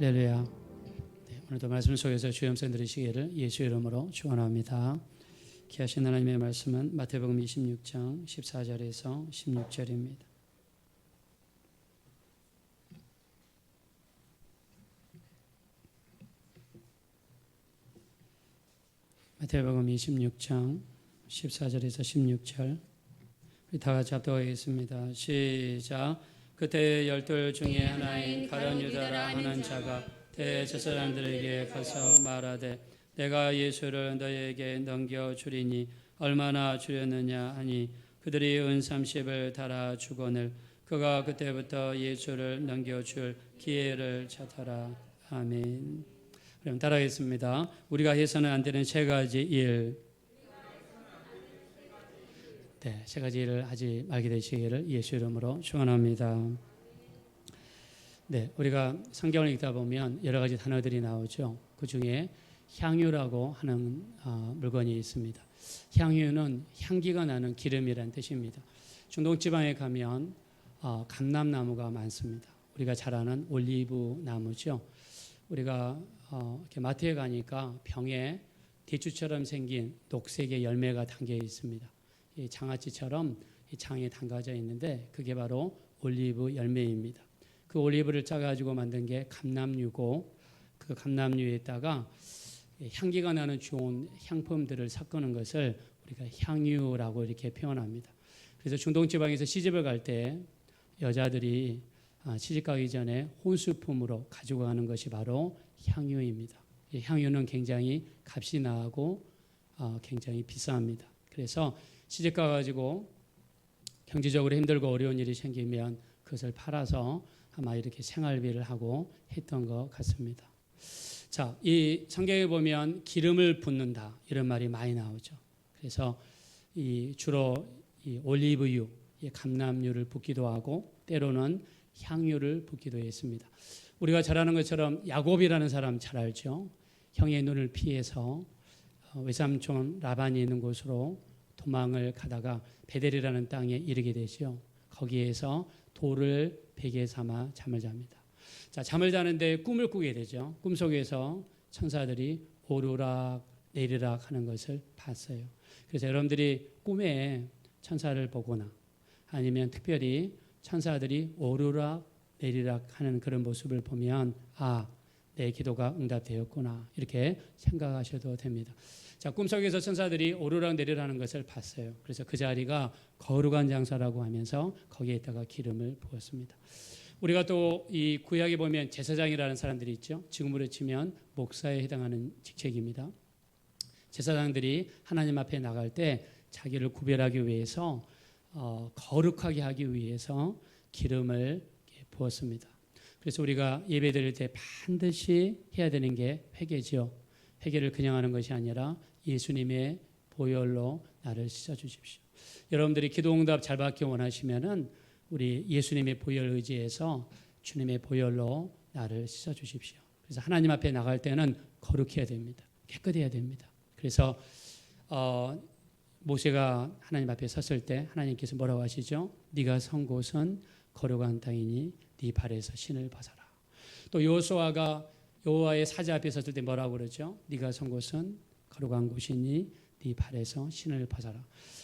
할렐루야. 네, 오늘도 말씀 속에서 주의 음성 들으시기를 예수 이름으로 축원합니다. 귀하신 하나님의 말씀은 마태복음 26장 14절에서 16절입니다. 마태복음 26장 14절에서 16절 우리 다 같이 합독하겠습니다. 시작. 그때 12 중에 하나인 가룟 유다라 하는 자가 대제사장들에게 가서 말하되 내가 예수를 너희에게 넘겨주리니 얼마나 주렸느냐 하니 그들이 은 30을 달아 주거늘 그가 그때부터 예수를 넘겨줄 기회를 찾아라. 아멘. 그럼 따라하겠습니다. 우리가 해서는 안 되는 세 가지 일. 네, 세 가지 일을 하지 말게 되시기를 예수 이름으로 축원합니다. 네, 우리가 성경을 읽다 보면 여러 가지 단어들이 나오죠. 그 중에 향유라고 하는 물건이 있습니다. 향유는 향기가 나는 기름이라는 뜻입니다. 중동 지방에 가면 감람나무가 많습니다. 우리가 잘 아는 올리브 나무죠. 우리가 이렇게 마트에 가니까 병에 대추처럼 생긴 녹색의 열매가 담겨 있습니다. 이 장아찌처럼 이 장에 담가져 있는데 그게 바로 올리브 열매입니다. 그 올리브를 짜가지고 만든 게 감람유고 그 감람유에다가 향기가 나는 좋은 향품들을 섞는 것을 우리가 향유라고 이렇게 표현합니다. 그래서 중동 지방에서 시집을 갈 때 여자들이 시집 가기 전에 혼수품으로 가지고 가는 것이 바로 향유입니다. 이 향유는 굉장히 값이 나고 굉장히 비쌉니다. 그래서 시집 가가지고 경제적으로 힘들고 어려운 일이 생기면 그것을 팔아서 아마 이렇게 생활비를 하고 했던 것 같습니다. 자, 이 성경에 보면 기름을 붓는다 이런 말이 많이 나오죠. 그래서 주로 이 올리브유, 이 감람유를 붓기도 하고 때로는 향유를 붓기도 했습니다. 우리가 잘 아는 것처럼 야곱이라는 사람 잘 알죠. 형의 눈을 피해서 외삼촌 라반이 있는 곳으로 도망을 가다가 베델이라는 땅에 이르게 되죠. 거기에서 돌을 베개 삼아 잠을 잡니다. 자, 잠을 자는데 꿈을 꾸게 되죠. 꿈속에서 천사들이 오르락 내리락 하는 것을 봤어요. 그래서 여러분들이 꿈에 천사를 보거나 아니면 특별히 천사들이 오르락 내리락 하는 그런 모습을 보면 내 기도가 응답되었구나 이렇게 생각하셔도 됩니다. 자, 꿈속에서 천사들이 오르락 내리락 하는 것을 봤어요. 그래서 그 자리가 거룩한 장소라고 하면서 거기에다가 기름을 부었습니다. 우리가 또 이 구약에 보면 제사장이라는 사람들이 있죠. 지금으로 치면 목사에 해당하는 직책입니다. 제사장들이 하나님 앞에 나갈 때 자기를 구별하기 위해서 거룩하게 하기 위해서 기름을 부었습니다. 그래서 우리가 예배 드릴 때 반드시 해야 되는 게 회개죠. 회개를 그냥 하는 것이 아니라 예수님의 보혈로 나를 씻어주십시오. 여러분들이 기도 응답 잘 받기 원하시면은 우리 예수님의 보혈 의지해서 주님의 보혈로 나를 씻어주십시오. 그래서 하나님 앞에 나갈 때는 거룩해야 됩니다. 깨끗해야 됩니다. 그래서 모세가 하나님 앞에 섰을 때 하나님께서 뭐라고 하시죠? 네가 선 곳은 거룩한 땅이니 네 발에서 신을 벗어라. 또 여호수아가 여호와의 사자 앞에 섰을 때 뭐라고 그러죠? 네가 선 곳은 거룩한 곳이니 네 발에서 신을 벗어라.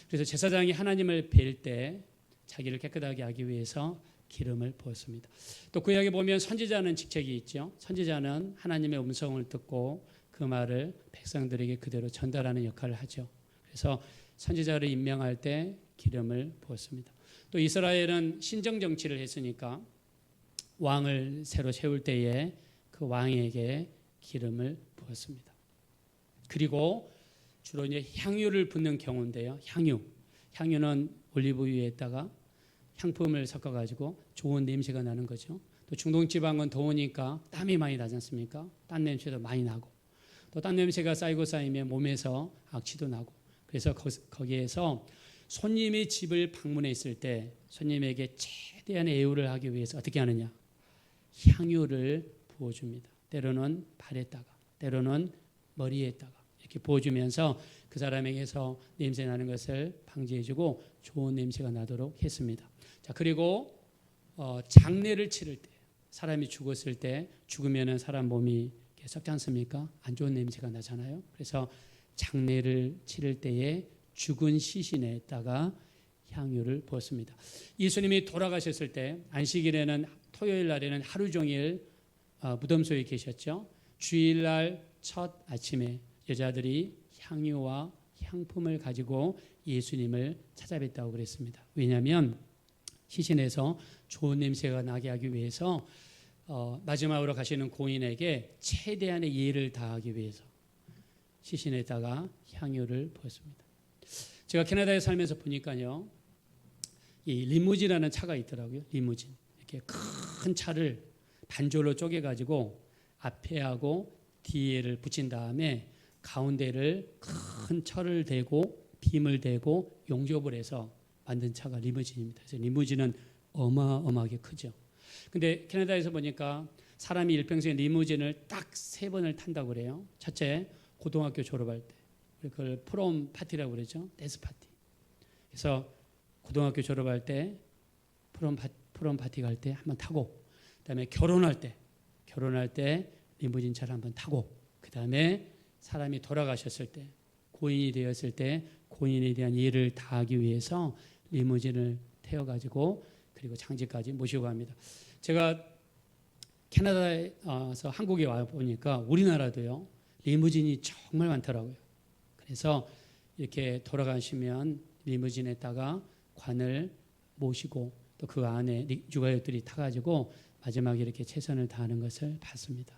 그래서 제사장이 하나님을 뵐 때 자기를 깨끗하게 하기 위해서 기름을 부었습니다. 또 구약에 보면 선지자는 직책이 있죠. 선지자는 하나님의 음성을 듣고 그 말을 백성들에게 그대로 전달하는 역할을 하죠. 그래서 선지자를 임명할 때 기름을 부었습니다. 또 이스라엘은 신정 정치를 했으니까 왕을 새로 세울 때에 그 왕에게 기름을 부었습니다. 그리고 주로 이제 향유를 붓는 경우인데요. 향유는 올리브유에다가 향품을 섞어가지고 좋은 냄새가 나는 거죠. 또 중동 지방은 더우니까 땀이 많이 나지 않습니까? 땀 냄새도 많이 나고 또 땀 냄새가 쌓이고 쌓이면 몸에서 악취도 나고 그래서 거기에서 손님이 집을 방문했을 때 손님에게 최대한 애우를 하기 위해서 어떻게 하느냐? 향유를 부어줍니다. 때로는 발에다가 때로는 머리에다가 이렇게 부어주면서 그 사람에게서 냄새 나는 것을 방지해주고 좋은 냄새가 나도록 했습니다. 자, 그리고 장례를 치를 때 사람이 죽었을 때 죽으면은 사람 몸이 썩지 않습니까? 안 좋은 냄새가 나잖아요. 그래서 장례를 치를 때에 죽은 시신에다가 향유를 부었습니다. 예수님이 돌아가셨을 때 안식일에는 토요일 날에는 하루 종일 무덤소에 계셨죠. 주일날 첫 아침에 여자들이 향유와 향품을 가지고 예수님을 찾아뵀다고 그랬습니다. 왜냐하면 시신에서 좋은 냄새가 나게 하기 위해서 마지막으로 가시는 고인에게 최대한의 예를 다하기 위해서 시신에다가 향유를 부었습니다. 제가 캐나다에 살면서 보니까요, 이 리무진이라는 차가 있더라고요. 리무진, 이렇게 큰 차를 반절로 쪼개가지고 앞에하고 뒤에를 붙인 다음에 가운데를 큰 철을 대고 빔을 대고 용접을 해서 만든 차가 리무진입니다. 그래서 리무진은 어마어마하게 크죠. 근데 캐나다에서 보니까 사람이 일평생에 리무진을 딱 3번을 탄다고 그래요. 첫째, 고등학교 졸업할 때. 그걸 프롬 파티라고 그러죠. 댄스 파티. 그래서 고등학교 졸업할 때 프롬 파티 갈 때 한번 타고, 그다음에 결혼할 때 리무진 차를 한번 타고, 그다음에 사람이 돌아가셨을 때, 고인이 되었을 때 고인에 대한 예를 다하기 위해서 리무진을 태워가지고 그리고 장지까지 모시고 갑니다. 제가 캐나다에서 한국에 와 보니까 우리나라도요, 리무진이 정말 많더라고요. 그래서 이렇게 돌아가시면 리무진에다가 관을 모시고 또 그 안에 유가족들이 타가지고 마지막에 이렇게 최선을 다하는 것을 봤습니다.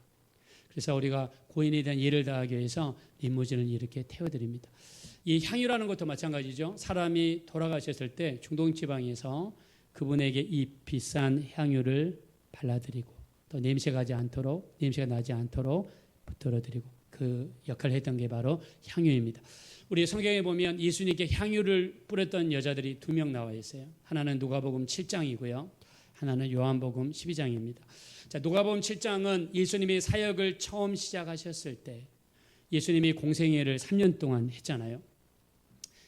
그래서 우리가 고인에 대한 예를 다하기 위해서 리무진을 이렇게 태워드립니다. 이 향유라는 것도 마찬가지죠. 사람이 돌아가셨을 때 중동 지방에서 그분에게 이 비싼 향유를 발라드리고 또 냄새가 나지 않도록 붙들어드리고 그 역할을 했던 게 바로 향유입니다. 우리 성경에 보면 예수님께 향유를 뿌렸던 여자들이 2명 나와 있어요. 하나는 누가복음 7장이고요. 하나는 요한복음 12장입니다. 자, 누가복음 7장은 예수님이 사역을 처음 시작하셨을 때 예수님이 공생애를 3년 동안 했잖아요.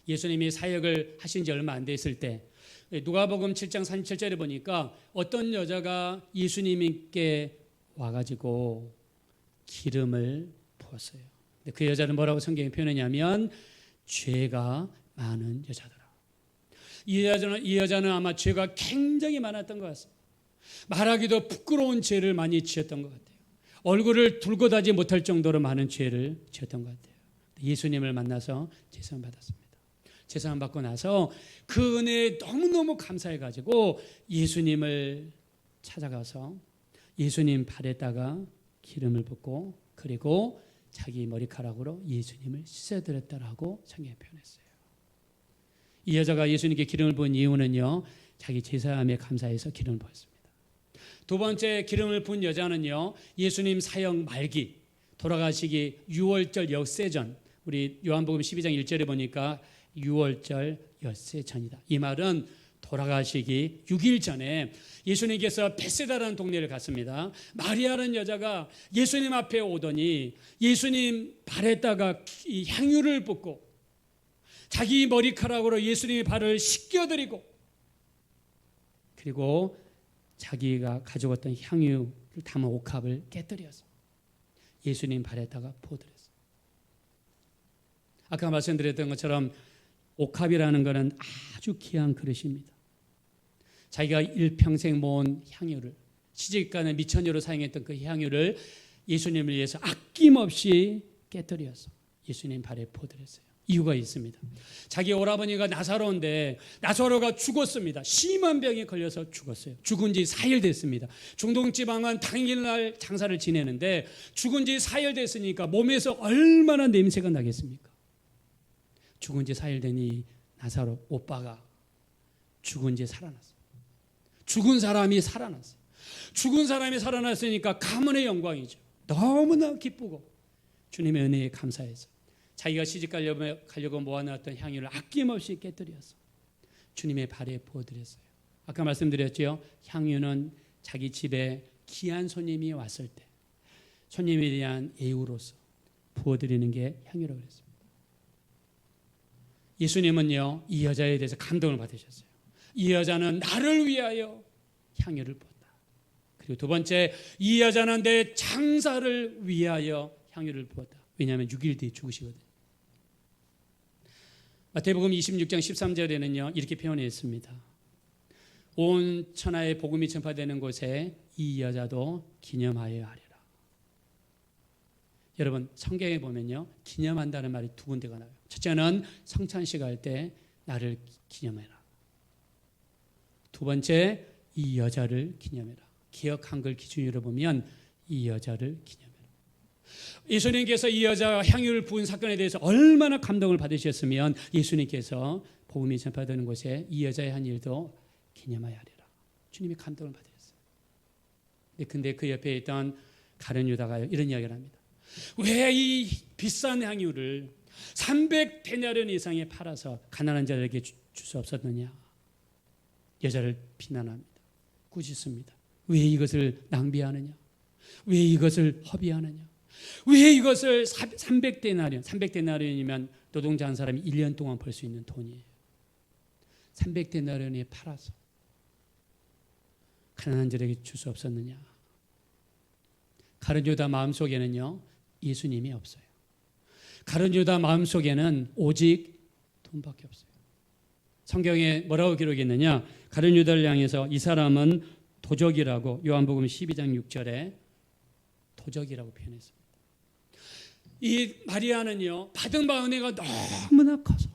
예수님이 사역을 하신 지 얼마 안 됐을 때 누가복음 7장 37절에 보니까 어떤 여자가 예수님께 와가지고 기름을 부었어요. 근데 그 여자는 뭐라고 성경이 표현했냐면 죄가 많은 여자더라. 이 여자는 아마 죄가 굉장히 많았던 것 같습니다. 말하기도 부끄러운 죄를 많이 지었던 것 같아요. 얼굴을 들고 다지 못할 정도로 많은 죄를 지었던 것 같아요. 예수님을 만나서 제사함 받았습니다. 제사함 받고 나서 그 은혜에 너무너무 감사해가지고 예수님을 찾아가서 예수님 발에다가 기름을 붓고 그리고 자기 머리카락으로 예수님을 씻어드렸다라고 성경에 표현했어요. 이 여자가 예수님께 기름을 부은 이유는요, 자기 제사함에 감사해서 기름을 부었습니다. 두 번째 기름을 부은 여자는요, 예수님 사역 말기 돌아가시기 6월절 엿새 전, 우리 요한복음 12장 1절에 보니까 6월절 엿새 전이다. 이 말은 돌아가시기 6일 전에 예수님께서 베세다라는 동네를 갔습니다. 마리아라는 여자가 예수님 앞에 오더니 예수님 발에다가 이 향유를 붓고 자기 머리카락으로 예수님의 발을 씻겨드리고 그리고 자기가 가지고 왔던 향유를 담은 옥합을 깨뜨려서 예수님 발에다가 부어드렸어요. 아까 말씀드렸던 것처럼 옥합이라는 것은 아주 귀한 그릇입니다. 자기가 일평생 모은 향유를 시집가는 미천여로 사용했던 그 향유를 예수님을 위해서 아낌없이 깨뜨려서 예수님 발에 부어드렸어요. 이유가 있습니다. 자기 오라버니가 나사로인데 나사로가 죽었습니다. 심한 병에 걸려서 죽었어요. 죽은 지 4일 됐습니다. 중동 지방은 당일날 장사를 지내는데 죽은 지 4일 됐으니까 몸에서 얼마나 냄새가 나겠습니까? 죽은 지 4일 되니 나사로 오빠가 죽은 지 살아났어요. 죽은 사람이 살아났어요. 죽은 사람이 살아났으니까 가문의 영광이죠. 너무나 기쁘고 주님의 은혜에 감사해서 자기가 시집 가려고 모아놨던 향유를 아낌없이 깨뜨려서 주님의 발에 부어드렸어요. 아까 말씀드렸죠. 향유는 자기 집에 귀한 손님이 왔을 때 손님에 대한 예우로서 부어드리는 게 향유라고 그랬습니다. 예수님은요, 이 여자에 대해서 감동을 받으셨어요. 이 여자는 나를 위하여 향유를 부었다. 그리고 두 번째, 이 여자는 내 장사를 위하여 향유를 부었다. 왜냐하면 6일 뒤에 죽으시거든요. 마태복음 26장 13절에는요 이렇게 표현해 있습니다. 온 천하에 복음이 전파되는 곳에 이 여자도 기념하여야 하리라. 여러분 성경에 보면요 기념한다는 말이 두 군데가 나와요. 첫째는 성찬식 할 때 나를 기념해라. 두 번째, 이 여자를 기념해라. 기억 한글 기준으로 보면 이 여자를 기념해라. 예수님께서 이 여자가 향유를 부은 사건에 대해서 얼마나 감동을 받으셨으면 예수님께서 복음이 전파되는 곳에 이 여자의 한 일도 기념하여야 하리라. 주님이 감동을 받으셨어요. 근데 그 옆에 있던 가룟 유다가 이런 이야기를 합니다. 왜 이 비싼 향유를 300데나리온 이상에 팔아서 가난한 자들에게 줄 수 없었느냐. 여자를 비난합니다. 꾸짖습니다. 왜 이것을 낭비하느냐. 왜 이것을 허비하느냐. 왜 이것을 300데나리온이면 노동자 한 사람이 1년 동안 벌 수 있는 돈이에요. 300데나리온에 팔아서 가난한 자들에게 줄 수 없었느냐. 가룟 유다 마음속에는요 예수님이 없어요. 가룟 유다 마음속에는 오직 돈밖에 없어요. 성경에 뭐라고 기록했느냐. 가룟 유다를 향해서 이 사람은 도적이라고 요한복음 12장 6절에 도적이라고 표현했습니다. 이 마리아는요 받은 바 은혜가 너무나 커서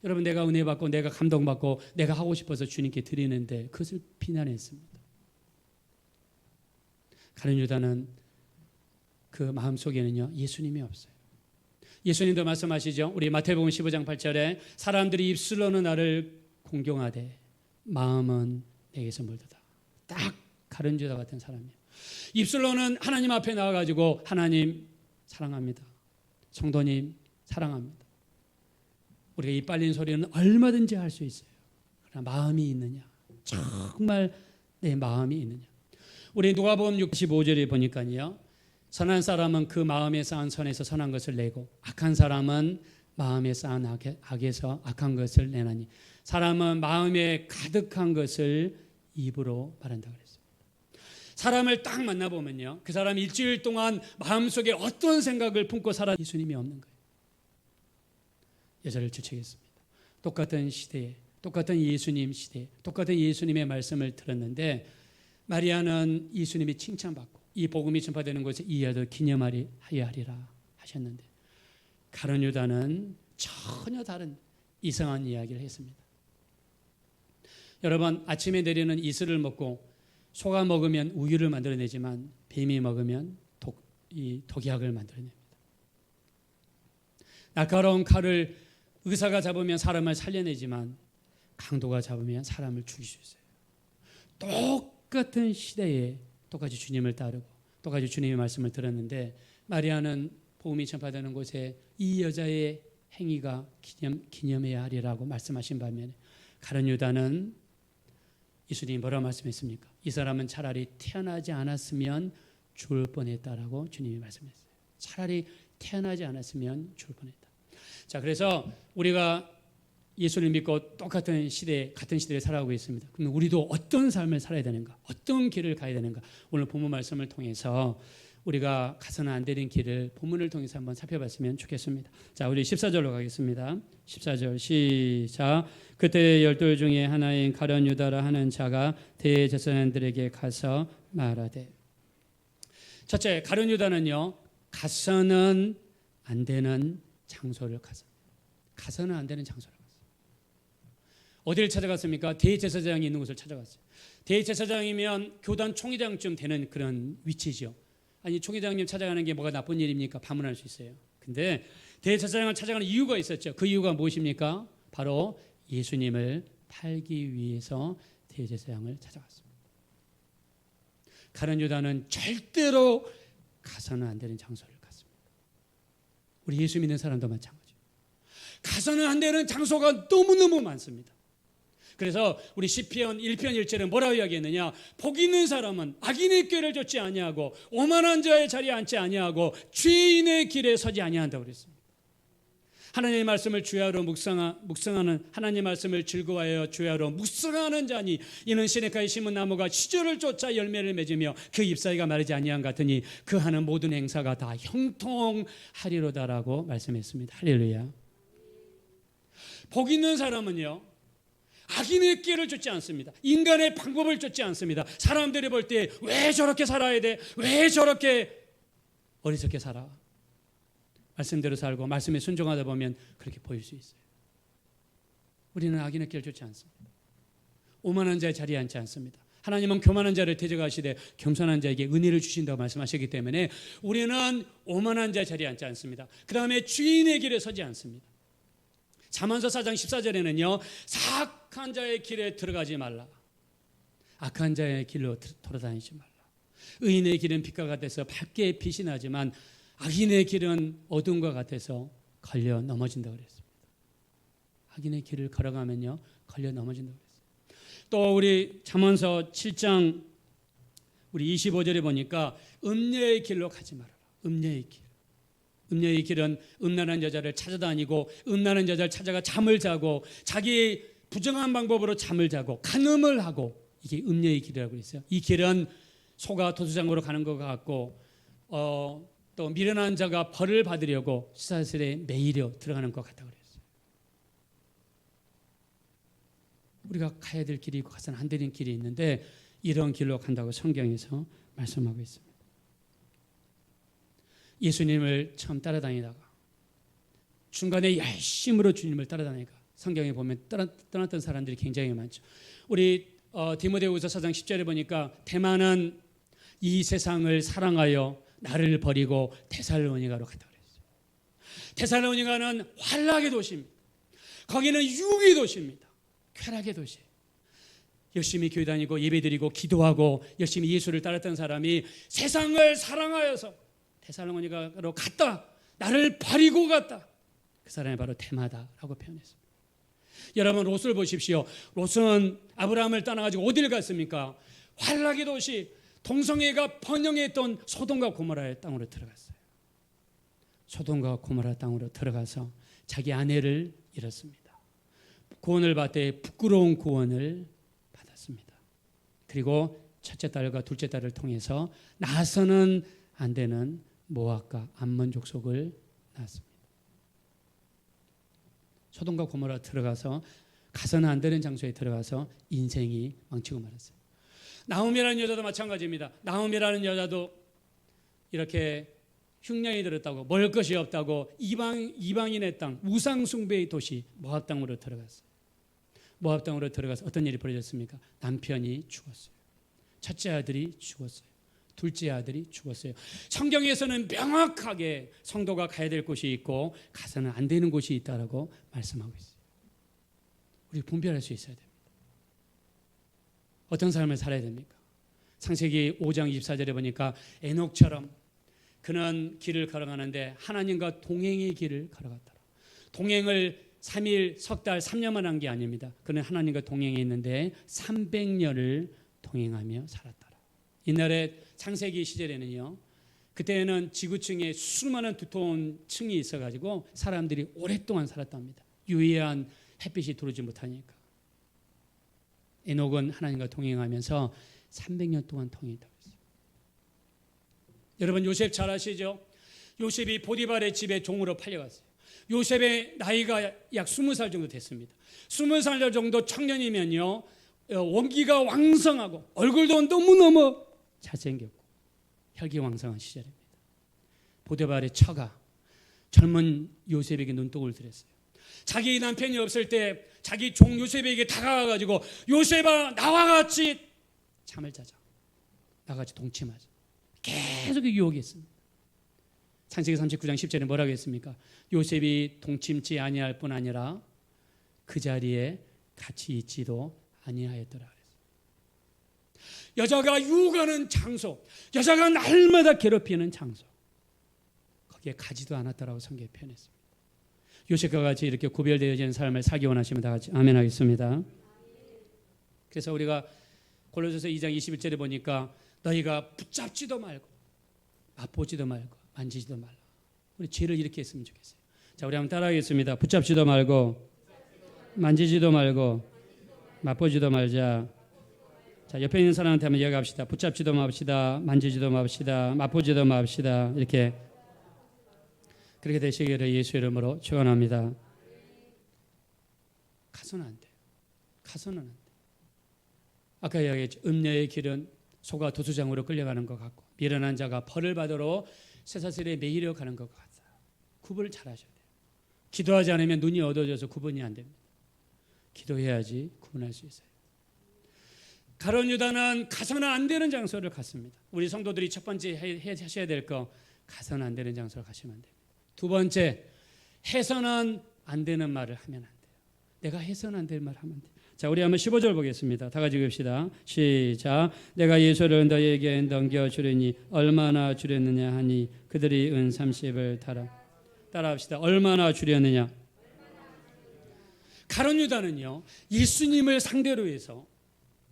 여러분 내가 은혜 받고 내가 감동받고 내가 하고 싶어서 주님께 드리는데 그것을 비난했습니다. 가룟 유다는 그 마음속에는요 예수님이 없어요. 예수님도 말씀하시죠. 우리 마태복음 15장 8절에 사람들이 입술로는 나를 공경하되 마음은 내게서 멀도다. 딱 가룟 유다 같은 사람이에요. 입술로는 하나님 앞에 나와가지고 하나님 사랑합니다. 성도님 사랑합니다. 우리가 입 빨린 소리는 얼마든지 할 수 있어요. 그러나 마음이 있느냐. 정말 내 마음이 있느냐. 우리 누가복음 65절에 보니까요. 선한 사람은 그 마음에 쌓은 선에서 선한 것을 내고 악한 사람은 마음에 쌓은 악에서 악한 것을 내나니 사람은 마음에 가득한 것을 입으로 말한다 그랬어요. 사람을 딱 만나보면요 그 사람이 일주일 동안 마음속에 어떤 생각을 품고 살아 예수님이 없는 거예요. 여자를 주책했습니다. 똑같은 시대에 똑같은 예수님 시대에 똑같은 예수님의 말씀을 들었는데 마리아는 예수님이 칭찬받고 이 복음이 전파되는 곳에 이 여자도 기념하여야 하리라 하셨는데 가룟 유다는 전혀 다른 이상한 이야기를 했습니다. 여러분 아침에 내리는 이슬을 먹고 소가 먹으면 우유를 만들어내지만 뱀이 먹으면 독약을 만들어냅니다. 날카로운 칼을 의사가 잡으면 사람을 살려내지만 강도가 잡으면 사람을 죽일 수 있어요. 똑같은 시대에 똑같이 주님을 따르고 똑같이 주님의 말씀을 들었는데 마리아는 복음이 전파되는 곳에 이 여자의 행위가 기념해야 하리라고 말씀하신 반면에 가룟 유다는 예수님이 뭐라고 말씀했습니까? 이 사람은 차라리 태어나지 않았으면 죽을 뻔했다라고 주님이 말씀했어요. 차라리 태어나지 않았으면 죽을 뻔했다. 자, 그래서 우리가 예수를 믿고 똑같은 시대에 같은 시대에 살아가고 있습니다. 그럼 우리도 어떤 삶을 살아야 되는가? 어떤 길을 가야 되는가? 오늘 본문 말씀을 통해서 우리가 가서는 안 되는 길을 본문을 통해서 한번 살펴봤으면 좋겠습니다. 자, 우리 14절로 가겠습니다. 14절 시작. 그때 12 중에 하나인 가룟 유다라 하는 자가 대제사장들에게 가서 말하되. 첫째, 가룟 유다는요 가서는 안 되는 장소를 갔습니다. 가서는 안 되는 장소를 갔어요. 어디를 찾아갔습니까? 대제사장이 있는 곳을 찾아갔어요. 대제사장이면 교단 총회장쯤 되는 그런 위치죠. 아니 총회장님 찾아가는 게 뭐가 나쁜 일입니까? 방문할 수 있어요. 근데 대제사장을 찾아가는 이유가 있었죠. 그 이유가 무엇입니까? 바로 예수님을 팔기 위해서 대제사장을 찾아갔습니다. 가룟 유다는 절대로 가서는 안 되는 장소를 갔습니다. 우리 예수 믿는 사람도 마찬가지예요. 가서는 안 되는 장소가 너무너무 많습니다. 그래서 우리 시편 1편 1절에 뭐라고 이야기했느냐? 복 있는 사람은 악인의 꾀를 좇지 아니하고 오만한 자의 자리에 앉지 아니하고 죄인의 길에 서지 아니한다고 그랬습니다. 하나님의 말씀을 주야로 묵상하는 하나님의 말씀을 즐거워하여 주야로 묵상하는 자니 이는 시냇가에 심은 나무가 시절을 쫓아 열매를 맺으며 그 잎사귀가 마르지 아니한 같으니 그 하는 모든 행사가 다 형통하리로다라고 말씀했습니다. 할렐루야. 복 있는 사람은요, 악인의 길을 쫓지 않습니다. 인간의 방법을 쫓지 않습니다. 사람들이 볼 때 왜 저렇게 살아야 돼? 왜 저렇게 어리석게 살아? 말씀대로 살고 말씀에 순종하다 보면 그렇게 보일 수 있어요. 우리는 악인의 길을 쫓지 않습니다. 오만한 자의 자리에 앉지 않습니다. 하나님은 교만한 자를 대적하시되 겸손한 자에게 은혜를 주신다고 말씀하시기 때문에 우리는 오만한 자의 자리에 앉지 않습니다. 그 다음에 주인의 길에 서지 않습니다. 잠언서 4장 14절에는요, 사악한 자의 길에 들어가지 말라, 악한 자의 길로 돌아다니지 말라. 의인의 길은 빛과 같아서 밝게 빛이 나지만 악인의 길은 어둠과 같아서 걸려 넘어진다고 그랬습니다. 악인의 길을 걸어가면요, 걸려 넘어진다고 그랬습니다. 또 우리 잠언서 7장 우리 25절에 보니까 음녀의 길로 가지 말아라. 음녀의 길. 음녀의 길은 음란한 여자를 찾아다니고 음란한 여자를 찾아가 잠을 자고 자기 부정한 방법으로 잠을 자고 간음을 하고, 이게 음녀의 길이라고 했어요. 이 길은 소가 도수장으로 가는 것 같고 또 미련한 자가 벌을 받으려고 수사슬에 매이려 들어가는 것 같다고 그랬어요. 우리가 가야 될 길이 있고 가서는 안 되는 길이 있는데 이런 길로 간다고 성경에서 말씀하고 있습니다. 예수님을 처음 따라다니다가 중간에 열심으로 주님을 따라다니다가 성경에 보면 떠났던 사람들이 굉장히 많죠. 우리 디모데후서 4장 10절에 보니까 대만은 이 세상을 사랑하여 나를 버리고 데살로니가로 갔다 그랬어요. 데살로니가는 환락의 도시입니다. 거기는 유혹의 도시입니다. 쾌락의 도시. 열심히 교회 다니고 예배드리고 기도하고 열심히 예수를 따랐던 사람이 세상을 사랑하여서 데살로니가로 갔다, 나를 버리고 갔다. 그 사람이 바로 데마다라고 표현했습니다. 여러분, 롯을 보십시오. 롯은 아브라함을 떠나가지고 어디를 갔습니까? 환락의 도시, 동성애가 번영했던 소돔과 고모라의 땅으로 들어갔어요. 소돔과 고모라 땅으로 들어가서 자기 아내를 잃었습니다. 구원을 받되 부끄러운 구원을 받았습니다. 그리고 첫째 딸과 둘째 딸을 통해서 나서는 안 되는 모압과 암몬 족속을 낳았습니다. 소돔과 고모라 들어가서 가서는 안 되는 장소에 들어가서 인생이 망치고 말았어요. 나오미라는 여자도 마찬가지입니다. 나오미라는 여자도 이렇게 흉년이 들었다고, 먹을 것이 없다고 이방인의 땅, 우상 숭배의 도시 모압 땅으로 들어갔어요. 모압 땅으로 들어가서 어떤 일이 벌어졌습니까? 남편이 죽었어요. 첫째 아들이 죽었어요. 둘째 아들이 죽었어요. 성경에서는 명확하게 성도가 가야 될 곳이 있고 가서는 안 되는 곳이 있다라고 말씀하고 있어요. 우리 분별할 수 있어야 됩니다. 어떤 삶을 살아야 됩니까? 창세기 5장 24절에 보니까 에녹처럼 그는 길을 걸어가는데 하나님과 동행의 길을 걸어갔더라. 동행을 3일, 석 달, 3년만 한 게 아닙니다. 그는 하나님과 동행해 있는데 300년을 동행하며 살았더라. 옛날에 창세기 시절에는요, 그때는 지구층에 수많은 두터운 층이 있어가지고 사람들이 오랫동안 살았답니다. 유의한 햇빛이 들어오지 못하니까. 에녹은 하나님과 동행하면서 300년 동안 동행했다고 했어요. 여러분, 요셉 잘 아시죠? 요셉이 보디발의 집에 종으로 팔려갔어요. 요셉의 나이가 약 20살 정도 됐습니다. 20살 정도 청년이면요, 원기가 왕성하고 얼굴도 너무너무 잘생겼고 혈기왕성한 시절입니다. 보디발의 처가 젊은 요셉에게 눈독을 들였어요. 자기 남편이 없을 때 자기 종 요셉에게 다가가가지고 요셉아, 나와 같이 잠을 자자, 나같이 동침하자. 계속 유혹했습니다. 창세기 39장 10절에 뭐라고 했습니까? 요셉이 동침치 아니할 뿐 아니라 그 자리에 같이 있지도 아니하였더라. 여자가 유혹하는 장소, 여자가 날마다 괴롭히는 장소, 거기에 가지도 않았다라고 성경에 표현했습니다. 요셉과 같이 이렇게 구별되어진 삶을 살기 원하시면 다 같이 아멘 하겠습니다. 그래서 우리가 골로새서 2장 21절에 보니까 너희가 붙잡지도 말고 맛보지도 말고 만지지도 말라. 우리 죄를 이렇게 했으면 좋겠어요. 자, 우리 한번 따라하겠습니다. 붙잡지도 말고 만지지도 말고 맛보지도 말자. 자, 옆에 있는 사람한테 한번 이야기합시다. 붙잡지도 맙시다. 만지지도 맙시다. 맛보지도 맙시다. 이렇게 그렇게 되시기를 예수 이름으로 축원합니다. 가서는 안 돼요. 가서는 안 돼요. 아까 이야기했죠. 음녀의 길은 소가 도수장으로 끌려가는 것 같고 미련한 자가 벌을 받으러 쇠사슬에 매이려 가는 것 같아요. 구분을 잘 하셔야 돼요. 기도하지 않으면 눈이 어두워져서 구분이 안 됩니다. 기도해야지 구분할 수 있어요. 가룟 유다는 가서는 안 되는 장소를 갔습니다. 우리 성도들이 첫 번째 하셔야 될 거 가서는 안 되는 장소를 가시면 안 됩니다. 두 번째, 해서는 안 되는 말을 하면 안 돼요. 내가 해서는 안 될 말 하면 안 돼요. 자, 우리 한번 15절 보겠습니다. 다 같이 읽읍시다. 시작. 내가 예수를 너희에게 넘겨주려니 얼마나 주렸느냐 하니 그들이 은 30을 따라합시다. 얼마나 주렸느냐. 가룟 유다는요, 예수님을 상대로 해서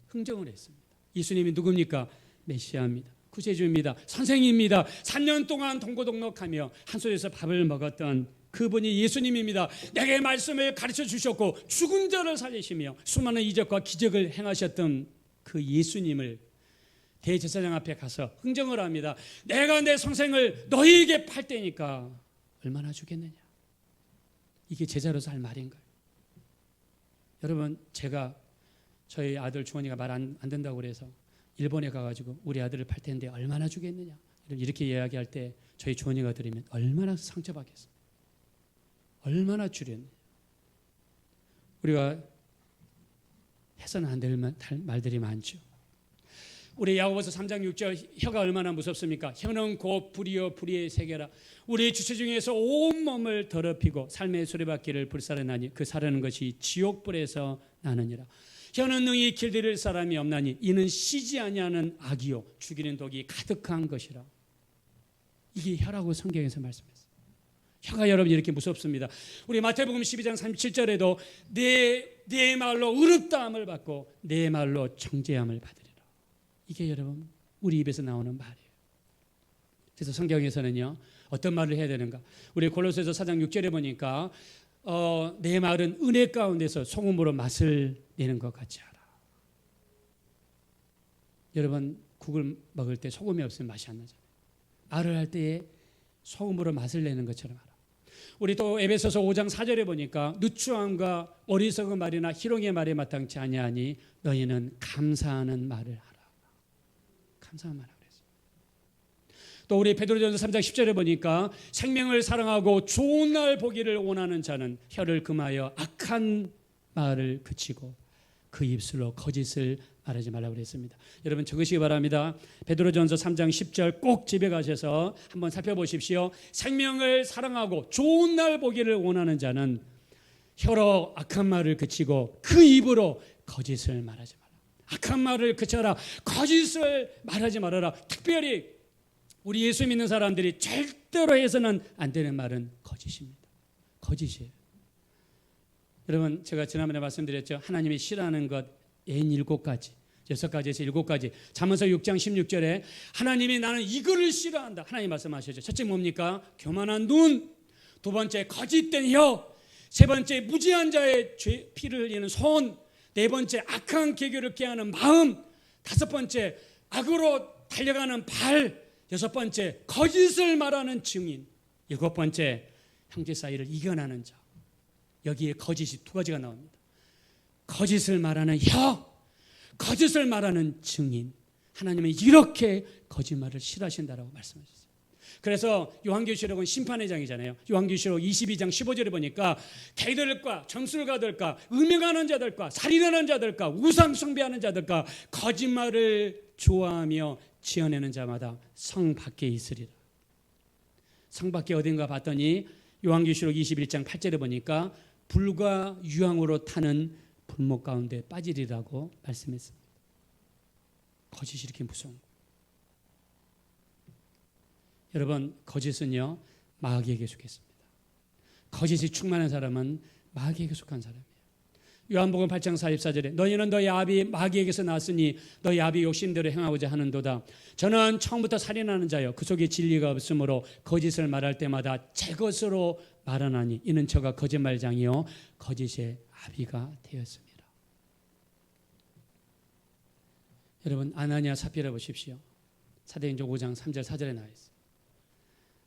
흥정을 했습니다. 예수님이 누굽니까? 메시아입니다. 구세주입니다. 선생입니다. 3년 동안 동고동락하며 한 소리에서 밥을 먹었던 그분이 예수님입니다. 내게 말씀을 가르쳐 주셨고 죽은 자를 살리시며 수많은 이적과 기적을 행하셨던 그 예수님을 대제사장 앞에 가서 흥정을 합니다. 내가 내 선생을 너희에게 팔 때니까 얼마나 주겠느냐. 이게 제자로서 할 말인가요? 여러분, 제가 저희 아들 주원이가 말 안 된다고 그래서 일본에 가가지고 우리 아들을 팔 텐데 얼마나 주겠느냐 이렇게 이야기할 때 저희 주원이가 들으면 얼마나 상처받겠어요. 얼마나 주렸느냐. 우리가 해서는 안 될 말들이 많죠. 우리 야고보서 3장 6절 혀가 얼마나 무섭습니까? 혀는 곧 불이요 불의의 세계라. 우리의 주체 중에서 온몸을 더럽히고 삶의 수레바퀴를 불사르나니 그 사르는 것이 지옥불에서 나느니라. 혀는 능히 길들일 사람이 없나니 이는 쉬지 아니하는 악이요 죽이는 독이 가득한 것이라. 이게 혀라고 성경에서 말씀했어요. 혀가 여러분 이렇게 무섭습니다. 우리 마태복음 12장 37절에도 내 말로 의롭다함을 받고 내 말로 정죄함을 받으리라. 이게 여러분 우리 입에서 나오는 말이에요. 그래서 성경에서는요 어떤 말을 해야 되는가. 우리 골로새서 4장 6절에 보니까 내 말은 은혜 가운데서 소금으로 맛을 내는 것 같이 하라. 여러분 국을 먹을 때 소금이 없으면 맛이 안 나잖아요. 말을 할 때에 소금으로 맛을 내는 것처럼 하라. 우리 또 에베소서 5장 4절에 보니까 누추함과 어리석은 말이나 희롱의 말에 마땅치 아니하니 너희는 감사하는 말을 하라. 감사한 말을 그랬어요. 또 우리 베드로전서 3장 10절에 보니까 생명을 사랑하고 좋은 날 보기를 원하는 자는 혀를 금하여 악한 말을 그치고 그 입술로 거짓을 말하지 말라고 그랬습니다. 여러분 적으시기 바랍니다. 베드로전서 3장 10절 꼭 집에 가셔서 한번 살펴보십시오. 생명을 사랑하고 좋은 날 보기를 원하는 자는 혀로 악한 말을 그치고 그 입으로 거짓을 말하지 마라. 악한 말을 그쳐라. 거짓을 말하지 말아라. 특별히 우리 예수 믿는 사람들이 절대로 해서는 안 되는 말은 거짓입니다. 거짓이에요. 여러분 제가 지난번에 말씀드렸죠. 하나님이 싫어하는 것 7가지 6가지에서 7가지. 잠언서 6장 16절에 하나님이 나는 이거를 싫어한다. 하나님 말씀하셨죠. 첫째 뭡니까? 교만한 눈. 두 번째 거짓된 혀. 세 번째 무지한 자의 피를 흘리는 손. 네 번째 악한 계교를 깨하는 마음. 다섯 번째 악으로 달려가는 발. 여섯 번째 거짓을 말하는 증인. 일곱 번째 형제 사이를 이겨나는 자. 여기에 거짓이 2가지가 나옵니다. 거짓을 말하는 혀, 거짓을 말하는 증인. 하나님은 이렇게 거짓말을 싫어하신다라고 말씀하셨어요. 그래서 요한계시록은 심판의 장이잖아요. 요한계시록 22장 15절에 보니까 개들과 점술가들과 음행하는 자들과 살인하는 자들과 우상 숭배하는 자들과 거짓말을 좋아하며 지어내는 자마다 성 밖에 있으리라. 성 밖에 어딘가 봤더니 요한계시록 21장 8절에 보니까 불과 유황으로 타는 불목 가운데 빠지리라고 말씀했습니다. 거짓이 이렇게 무서운 거예요. 여러분 거짓은요 마귀에게 속했습니다. 거짓이 충만한 사람은 마귀에게 속한 사람이에요. 요한복음 8장 44절에 너희는 너희 아비 마귀에게서 났으니 너희 아비 욕심대로 행하고자 하는도다. 저는 처음부터 살인하는 자요 그 속에 진리가 없으므로 거짓을 말할 때마다 제 것으로 말하나니 이는 저가 거짓말장이요 거짓의 아비가 되었습니다. 여러분 아나니아 삽비라 보십시오. 사도행전 5장 3절 4절에 나와 있어요.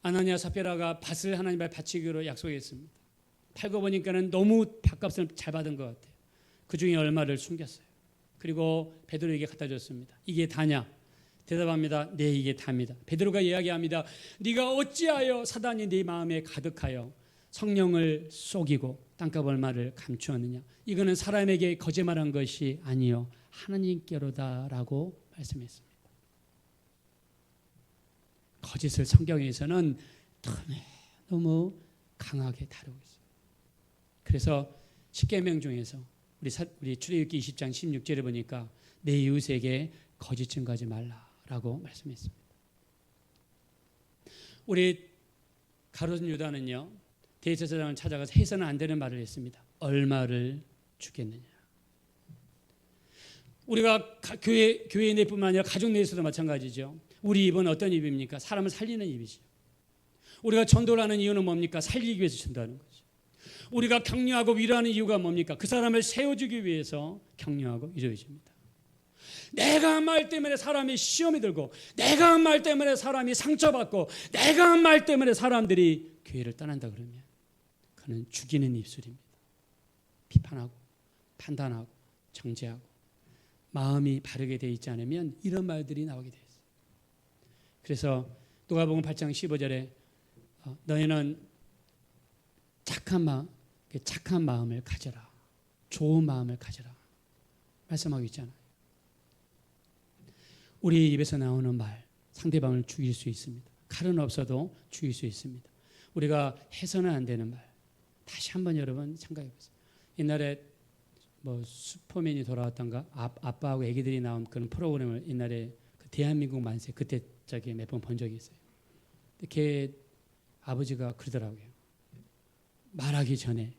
아나니아 삽비라가 밭을 하나님 앞에 바치기로 약속했습니다. 팔고 보니까는 너무 밭값을 잘 받은 것 같아요. 그 중에 얼마를 숨겼어요. 그리고 베드로에게 갖다 줬습니다. 이게 다냐? 대답합니다. 네, 이게 다입니다. 베드로가 이야기합니다. 네가 어찌하여 사단이 네 마음에 가득하여 성령을 속이고 땅값 얼마를 감추었느냐? 이거는 사람에게 거짓말한 것이 아니요 하나님께로다라고 말씀했습니다. 거짓을 성경에서는 너무 강하게 다루고 있어요. 그래서 십계명 중에서 우리 출애굽기 20장 16절에 보니까 내 이웃에게 거짓 증거하지 말라라고 말씀했습니다. 우리 가룟 유다는요 대제사장을 찾아가서 해서는 안 되는 말을 했습니다. 얼마를 주겠느냐. 우리가 교회 내뿐만 아니라 가족 내에서도 마찬가지죠. 우리 입은 어떤 입입니까? 사람을 살리는 입이죠. 우리가 전도를 하는 이유는 뭡니까? 살리기 위해서 전도하는 거죠. 우리가 격려하고 위로하는 이유가 뭡니까? 그 사람을 세워주기 위해서 격려하고 위로해줍니다. 내가 한 말 때문에 사람이 시험이 들고 내가 한 말 때문에 사람이 상처받고 내가 한 말 때문에 사람들이 교회를 떠난다 그러면 그는 죽이는 입술입니다. 비판하고 판단하고 정죄하고 마음이 바르게 되어 있지 않으면 이런 말들이 나오게 되어 있어요. 그래서 누가복음 8장 15절에 너희는 착한 마음을 가져라. 좋은 마음을 가져라. 말씀하고 있잖아요. 우리 입에서 나오는 말, 상대방을 죽일 수 있습니다. 칼은 없어도 죽일 수 있습니다. 우리가 해서는 안 되는 말. 다시 한번 여러분 생각해 보세요. 옛날에 슈퍼맨이 돌아왔던가 아빠하고 애기들이 나온 그런 프로그램을 옛날에 그 대한민국 만세 그때 저기 몇 번 본 적이 있어요. 걔 아버지가 그러더라고요. 말하기 전에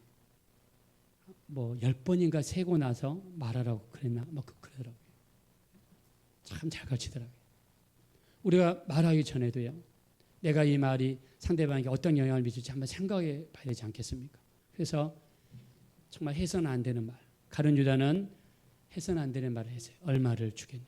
10번인가 세고 나서 말하라고 그랬나? 그러더라고요. 참 잘 가르치더라고요. 우리가 말하기 전에도요. 내가 이 말이 상대방에게 어떤 영향을 미칠지 한번 생각해 봐야 되지 않겠습니까? 그래서 정말 해서는 안 되는 말. 가룟 유다는 해서는 안 되는 말을 했어요. 얼마를 주겠냐.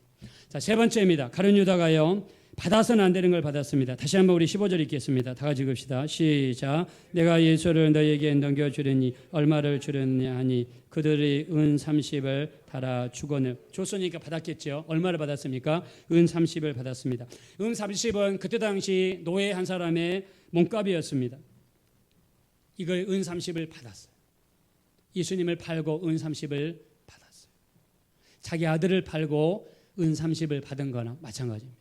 자, 세 번째입니다. 가룟 유다가요. 받아서는 안 되는 걸 받았습니다. 다시 한번 우리 15절 읽겠습니다. 다 같이 읽읍시다. 시작. 내가 예수를 너에게 넘겨주려니 얼마를 주려냐 하니 그들이 은 30을 달아 주거늘. 줬으니까 받았겠죠. 얼마를 받았습니까? 은 30을 받았습니다. 은 30은 그때 당시 노예 한 사람의 몸값이었습니다. 이걸 은 30을 받았어요. 예수님을 팔고 은 30을 받았어요. 자기 아들을 팔고 은 30을 받은 거나 마찬가지입니다.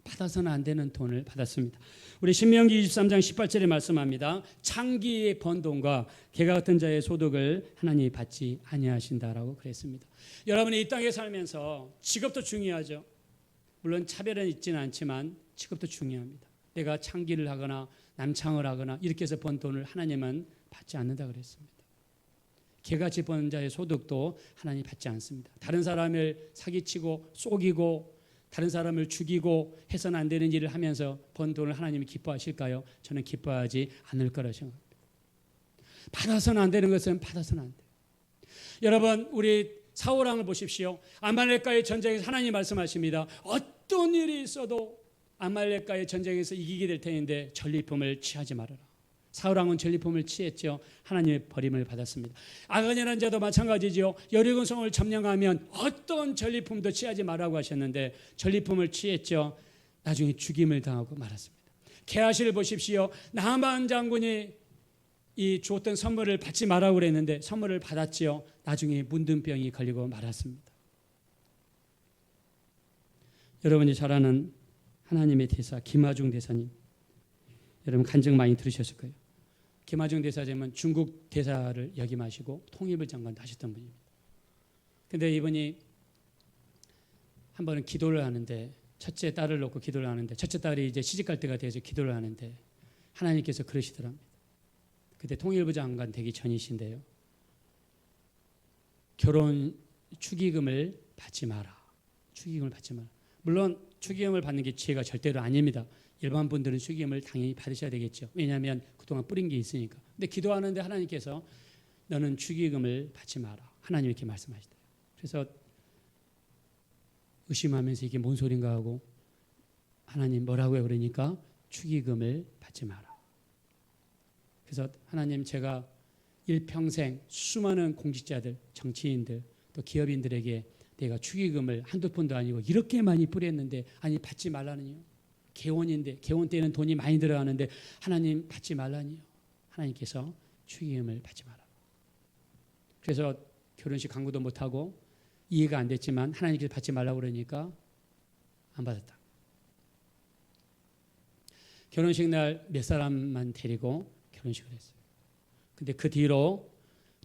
받아서는 안 되는 돈을 받았습니다. 우리 신명기 23장 18절에 말씀합니다. 창기의 번 돈과 개가 같은 자의 소득을 하나님이 받지 아니하신다라고 그랬습니다. 여러분이 이 땅에 살면서 직업도 중요하죠. 물론 차별은 있지는 않지만 직업도 중요합니다. 내가 창기를 하거나 남창을 하거나 이렇게 해서 번 돈을 하나님은 받지 않는다 그랬습니다. 개같이 번 자의 소득도 하나님이 받지 않습니다. 다른 사람을 사기치고 속이고 다른 사람을 죽이고 해서는 안 되는 일을 하면서 번 돈을 하나님이 기뻐하실까요? 저는 기뻐하지 않을 거라 생각합니다. 받아서는 안 되는 것은 받아서는 안 돼요. 여러분 우리 사울왕을 보십시오. 아말렉과의 전쟁에서 하나님 말씀하십니다. 어떤 일이 있어도 아말렉과의 전쟁에서 이기게 될 테는데 전리품을 취하지 말아라. 사울왕은 전리품을 취했죠. 하나님의 버림을 받았습니다. 아간이라는 자도 마찬가지죠. 여리고 성을 점령하면 어떤 전리품도 취하지 말라고 하셨는데 전리품을 취했죠. 나중에 죽임을 당하고 말았습니다. 게하시를 보십시오. 나만 장군이 이 주었던 선물을 받지 말라고 그랬는데 선물을 받았지요. 나중에 문둥병이 걸리고 말았습니다. 여러분이 잘 아는 하나님의 대사 김하중 대사님, 여러분 간증 많이 들으셨을 거예요. 김하중 대사님은 중국 대사를 역임하시고 통일부 장관도 하셨던 분입니다. 그런데 이분이 한 번은 기도를 하는데 첫째 딸을 놓고 기도를 하는데 첫째 딸이 이제 시집갈 때가 돼서 기도를 하는데 하나님께서 그러시더랍니다. 그때 통일부 장관 되기 전이신데요. 결혼 축의금을 받지 마라. 축의금을 받지 마라. 물론 축의금을 받는 게 죄가 절대로 아닙니다. 일반 분들은 축의금을 당연히 받으셔야 되겠죠. 왜냐하면 그동안 뿌린 게 있으니까. 근데 기도하는데 하나님께서 너는 축의금을 받지 마라. 하나님 이렇게 말씀하시대요. 그래서 의심하면서 이게 뭔 소린가 하고 하나님 뭐라고요? 그러니까 축의금을 받지 마라. 그래서 하나님 제가 일평생 수많은 공직자들, 정치인들, 또 기업인들에게 내가 축의금을 한두 푼도 아니고 이렇게 많이 뿌렸는데 아니 받지 말라니요. 개원인데 개원 때는 돈이 많이 들어가는데 하나님 받지 말라니요. 하나님께서 축의금을 받지 마라. 그래서 결혼식 강구도 못하고 이해가 안 됐지만 하나님께서 받지 말라고 그러니까 안 받았다. 결혼식 날 몇 사람만 데리고 결혼식을 했어요. 근데 그 뒤로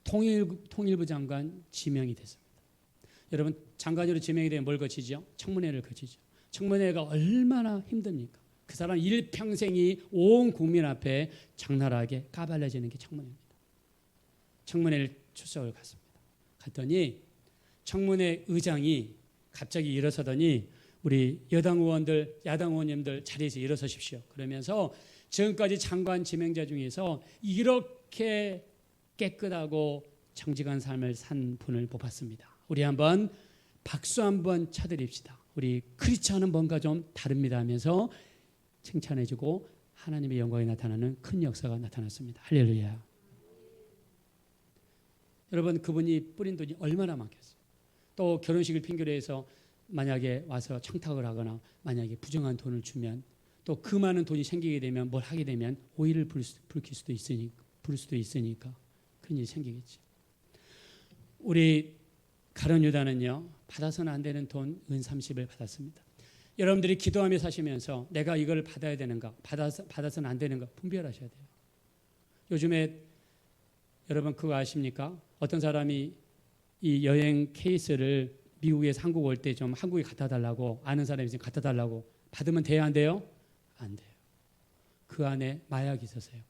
통일부 장관 지명이 됐습니다. 여러분 장관으로 지명이 되면 뭘 거치죠? 청문회를 거치죠. 청문회가 얼마나 힘듭니까? 그 사람 일평생이 온 국민 앞에 장나라하게 까발려지는 게 청문회입니다. 청문회를 출석을 갔습니다. 갔더니 청문회 의장이 갑자기 일어서더니 우리 여당 의원들, 야당 의원님들 자리에서 일어서십시오. 그러면서 지금까지 장관 지명자 중에서 이렇게 깨끗하고 정직한 삶을 산 분을 뽑았습니다. 우리 한번 박수 한번 쳐드립시다. 우리 크리스찬은 뭔가 좀 다릅니다 하면서 칭찬해주고 하나님의 영광이 나타나는 큰 역사가 나타났습니다. 할렐루야. 여러분 그분이 뿌린 돈이 얼마나 많겠어요. 또 결혼식을 핑계로 해서 만약에 와서 청탁을 하거나 만약에 부정한 돈을 주면 또 그 많은 돈이 생기게 되면 뭘 하게 되면 오해를 부를 수도 있으니까 그런 일이 생기겠지. 우리 가룟 유다는요 받아서는 안 되는 돈 은 30을 받았습니다. 여러분들이 기도하며 사시면서 내가 이걸 받아야 되는가 받아서는 안 되는가 분별하셔야 돼요. 요즘에 여러분 그거 아십니까? 어떤 사람이 이 여행 케이스를 미국에서 한국 올 때 좀 한국에 갖다 달라고 아는 사람이 있으면 갖다 달라고 받으면 돼요 안 돼요? 안 돼요. 그 안에 마약이 있었어요.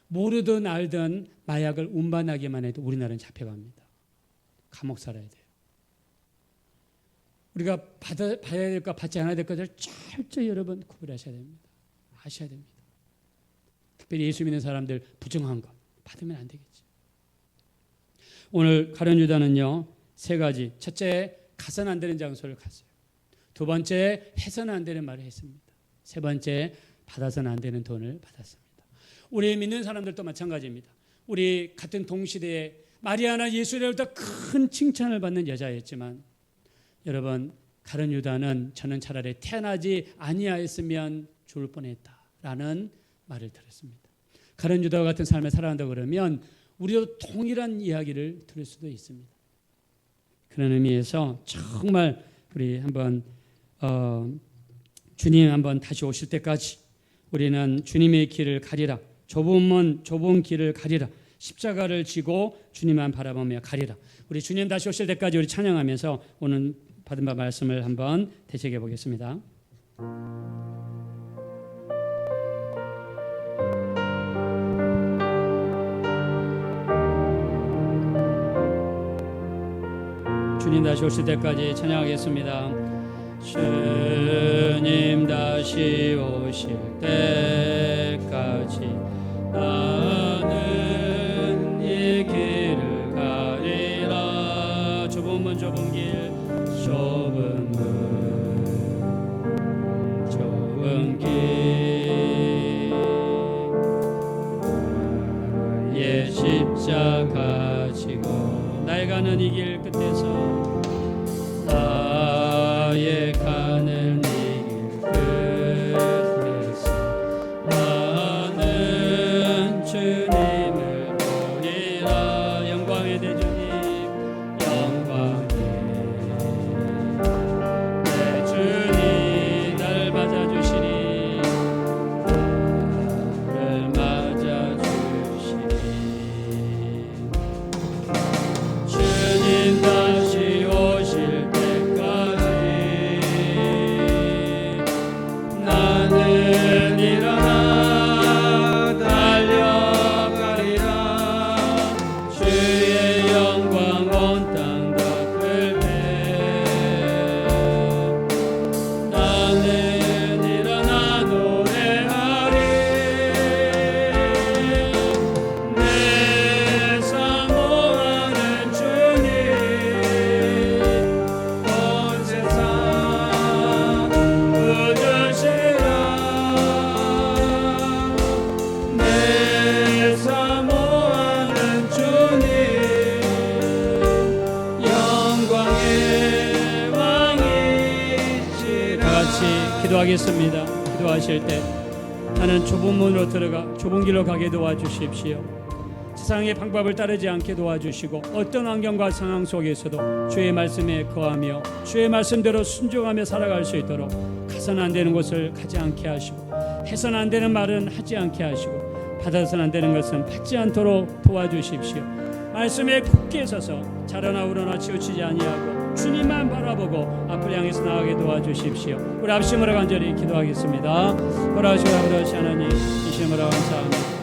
모르든 알든 마약을 운반하기만 해도 우리나라는 잡혀갑니다. 감옥 살아야 돼요. 우리가 받아야 될까 받지 않아야 될까를 철저히 여러분 구별하셔야 됩니다. 아셔야 됩니다. 특별히 예수 믿는 사람들 부정한 것 받으면 안 되겠지. 오늘 가룟 유다는요 3가지. 첫째 가서는 안 되는 장소를 갔어요. 두 번째 해서는 안 되는 말을 했습니다. 세 번째 받아서는 안 되는 돈을 받았습니다. 우리 믿는 사람들도 마찬가지입니다. 우리 같은 동시대에 마리아나 예수로부터 큰 칭찬을 받는 여자였지만 여러분 가룟 유다는 저는 차라리 태어나지 아니하였으면 죽을 뻔했다라는 말을 들었습니다. 가룟 유다와 같은 삶을 살아간다 그러면 우리도 동일한 이야기를 들을 수도 있습니다. 그런 의미에서 정말 우리 한번 주님 한번 다시 오실 때까지 우리는 주님의 길을 가리라. 좁은 길을 가리라. 십자가를 지고 주님만 바라보며 가리라. 우리 주님 다시 오실 때까지 우리 찬양하면서 오늘 받은 바 말씀을 한번 되새겨 보겠습니다. 주님 다시 오실 때까지 찬양하겠습니다. 주님 다시 오실 때까지 나는 이 길을 가리라. 좁은 길 좁은 길 나의 십자가 지고 나의 가는 이 길 끝에서 나의 가는 이 길 끝에서 나는 주님을 보리라. 영광의 대주님 영광의 대주님 나를 맞아주시니 나를 맞아주시니 주님 다시 같이 기도하겠습니다. 기도하실 때 나는 좁은 문으로 들어가 좁은 길로 가게 도와주십시오. 세상의 방법을 따르지 않게 도와주시고 어떤 환경과 상황 속에서도 주의 말씀에 거하며 주의 말씀대로 순종하며 살아갈 수 있도록 가서는 안 되는 곳을 가지 않게 하시고 해서는 안 되는 말은 하지 않게 하시고 받아서는 안 되는 것은 받지 않도록 도와주십시오. 말씀에 굳게 서서 자라나 우러나 치우치지 아니하고 주님만 바라보고 앞을 향해서 나아가게 도와주십시오. 우리 합심으로 간절히 기도하겠습니다. 돌아오시고 아버지 하나님, 이 시험으로 감사합니다.